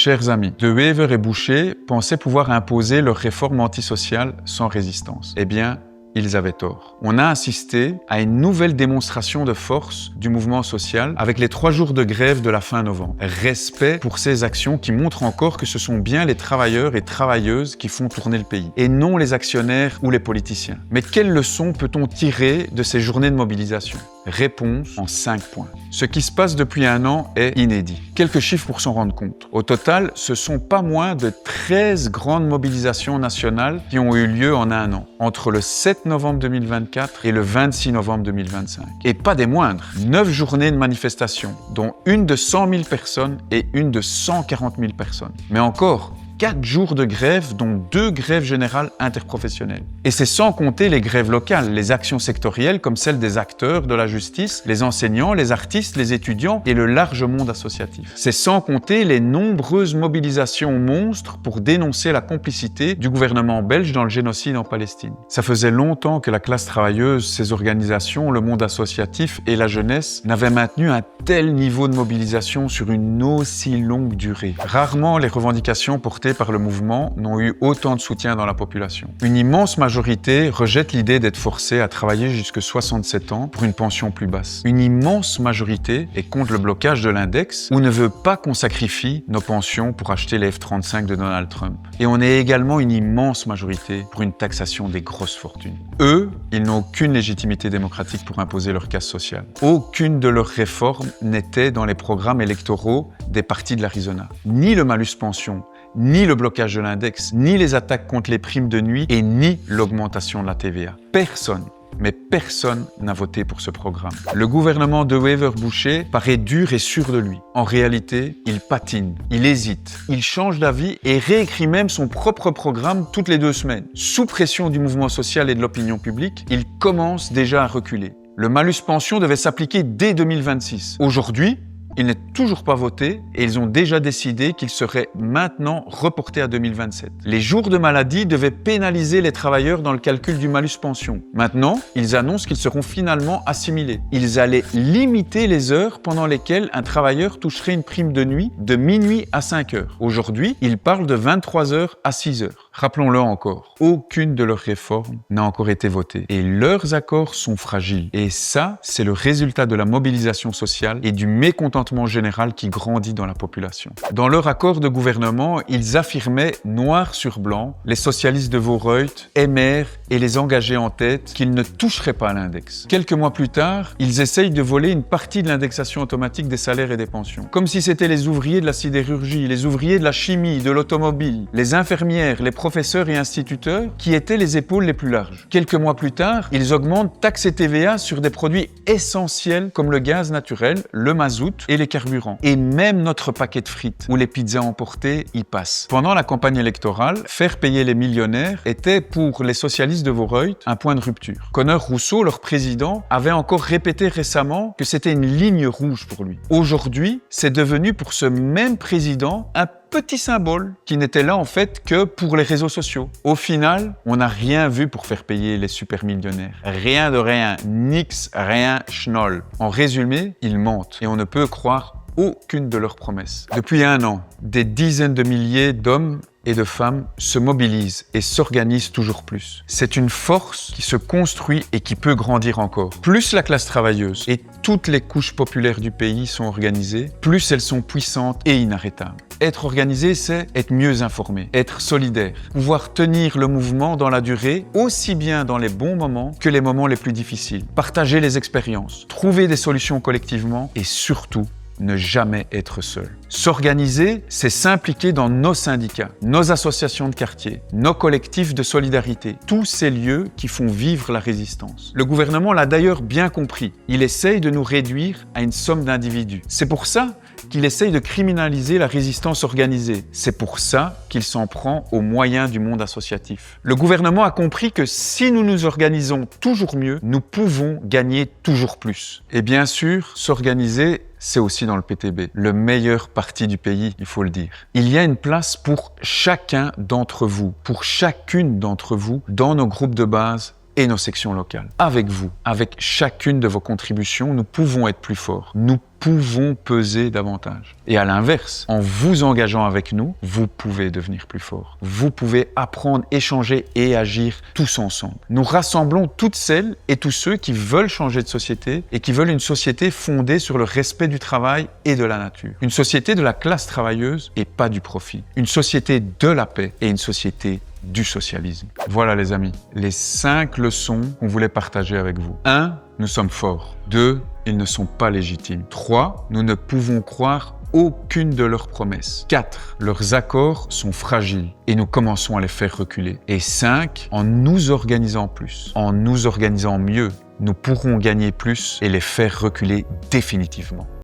Chers amis, De Wever et Boucher pensaient pouvoir imposer leurs réformes antisociales sans résistance. Eh bien, ils avaient tort. On a assisté à une nouvelle démonstration de force du mouvement social avec les 3 jours de grève de la fin novembre. Respect pour ces actions qui montrent encore que ce sont bien les travailleurs et travailleuses qui font tourner le pays, et non les actionnaires ou les politiciens. Mais quelles leçons peut-on tirer de ces journées de mobilisation ? Réponse en 5 points. Ce qui se passe depuis un an est inédit. Quelques chiffres pour s'en rendre compte. Au total, ce sont pas moins de 13 grandes mobilisations nationales qui ont eu lieu en un an, entre le 7 novembre 2024 et le 26 novembre 2025. Et pas des moindres, 9 journées de manifestations, dont une de 100 000 personnes et une de 140 000 personnes. Mais encore, 4 jours de grève, dont 2 grèves générales interprofessionnelles. Et c'est sans compter les grèves locales, les actions sectorielles comme celles des acteurs de la justice, les enseignants, les artistes, les étudiants et le large monde associatif. C'est sans compter les nombreuses mobilisations monstres pour dénoncer la complicité du gouvernement belge dans le génocide en Palestine. Ça faisait longtemps que la classe travailleuse, ses organisations, le monde associatif et la jeunesse n'avaient maintenu un tel niveau de mobilisation sur une aussi longue durée. Rarement les revendications portées par le mouvement n'ont eu autant de soutien dans la population. Une immense majorité rejette l'idée d'être forcé à travailler jusqu'à 67 ans pour une pension plus basse. Une immense majorité est contre le blocage de l'index ou ne veut pas qu'on sacrifie nos pensions pour acheter les F-35 de Donald Trump. Et on est également une immense majorité pour une taxation des grosses fortunes. Eux, ils n'ont aucune légitimité démocratique pour imposer leur casse sociale. Aucune de leurs réformes n'était dans les programmes électoraux des partis de l'Arizona. Ni le malus pension, ni le blocage de l'index, ni les attaques contre les primes de nuit et ni l'augmentation de la TVA. Personne, mais personne n'a voté pour ce programme. Le gouvernement de Wever-Boucher paraît dur et sûr de lui. En réalité, il patine, il hésite, il change d'avis et réécrit même son propre programme toutes les 2 semaines. Sous pression du mouvement social et de l'opinion publique, il commence déjà à reculer. Le malus pension devait s'appliquer dès 2026. Aujourd'hui, il n'est toujours pas voté et ils ont déjà décidé qu'il serait maintenant reporté à 2027. Les jours de maladie devaient pénaliser les travailleurs dans le calcul du malus pension. Maintenant, ils annoncent qu'ils seront finalement assimilés. Ils allaient limiter les heures pendant lesquelles un travailleur toucherait une prime de nuit de minuit à 5 heures. Aujourd'hui, ils parlent de 23 heures à 6 heures. Rappelons-le encore, aucune de leurs réformes n'a encore été votée et leurs accords sont fragiles. Et ça, c'est le résultat de la mobilisation sociale et du mécontentement général qui grandit dans la population. Dans leur accord de gouvernement, ils affirmaient noir sur blanc, les socialistes de Vorreut, MR et les engagés en tête, qu'ils ne toucheraient pas à l'index. Quelques mois plus tard, ils essayent de voler une partie de l'indexation automatique des salaires et des pensions. Comme si c'était les ouvriers de la sidérurgie, les ouvriers de la chimie, de l'automobile, les infirmières, les professeurs et instituteurs qui étaient les épaules les plus larges. Quelques mois plus tard, ils augmentent taxes et TVA sur des produits essentiels comme le gaz naturel, le mazout et les carburants. Et même notre paquet de frites ou les pizzas emportées y passent. Pendant la campagne électorale, faire payer les millionnaires était pour les socialistes de Vorreut un point de rupture. Conor Rousseau, leur président, avait encore répété récemment que c'était une ligne rouge pour lui. Aujourd'hui, c'est devenu pour ce même président un petit symbole qui n'était là en fait que pour les réseaux sociaux. Au final, on n'a rien vu pour faire payer les super millionnaires. Rien de rien, nix, rien, schnoll. En résumé, ils mentent et on ne peut croire aucune de leurs promesses. Depuis un an, des dizaines de milliers d'hommes et de femmes se mobilisent et s'organisent toujours plus. C'est une force qui se construit et qui peut grandir encore. Plus la classe travailleuse et toutes les couches populaires du pays sont organisées, plus elles sont puissantes et inarrêtables. Être organisé, c'est être mieux informé, être solidaire, pouvoir tenir le mouvement dans la durée, aussi bien dans les bons moments que les moments les plus difficiles, partager les expériences, trouver des solutions collectivement et surtout, ne jamais être seul. S'organiser, c'est s'impliquer dans nos syndicats, nos associations de quartier, nos collectifs de solidarité, tous ces lieux qui font vivre la résistance. Le gouvernement l'a d'ailleurs bien compris. Il essaye de nous réduire à une somme d'individus. C'est pour ça qu'il essaye de criminaliser la résistance organisée. C'est pour ça qu'il s'en prend aux moyens du monde associatif. Le gouvernement a compris que si nous nous organisons toujours mieux, nous pouvons gagner toujours plus. Et bien sûr, s'organiser, c'est aussi dans le PTB, le meilleur parti du pays, il faut le dire. Il y a une place pour chacun d'entre vous, pour chacune d'entre vous, dans nos groupes de base et nos sections locales. Avec vous, avec chacune de vos contributions, nous pouvons être plus forts. Nous pouvons peser davantage. Et à l'inverse, en vous engageant avec nous, vous pouvez devenir plus fort. Vous pouvez apprendre, échanger et agir tous ensemble. Nous rassemblons toutes celles et tous ceux qui veulent changer de société et qui veulent une société fondée sur le respect du travail et de la nature. Une société de la classe travailleuse et pas du profit. Une société de la paix et une société du socialisme. Voilà les amis, les 5 leçons qu'on voulait partager avec vous. 1. Nous sommes forts. 2. Ils ne sont pas légitimes. 3. Nous ne pouvons croire aucune de leurs promesses. 4. Leurs accords sont fragiles et nous commençons à les faire reculer. Et 5. En nous organisant plus, en nous organisant mieux, nous pourrons gagner plus et les faire reculer définitivement.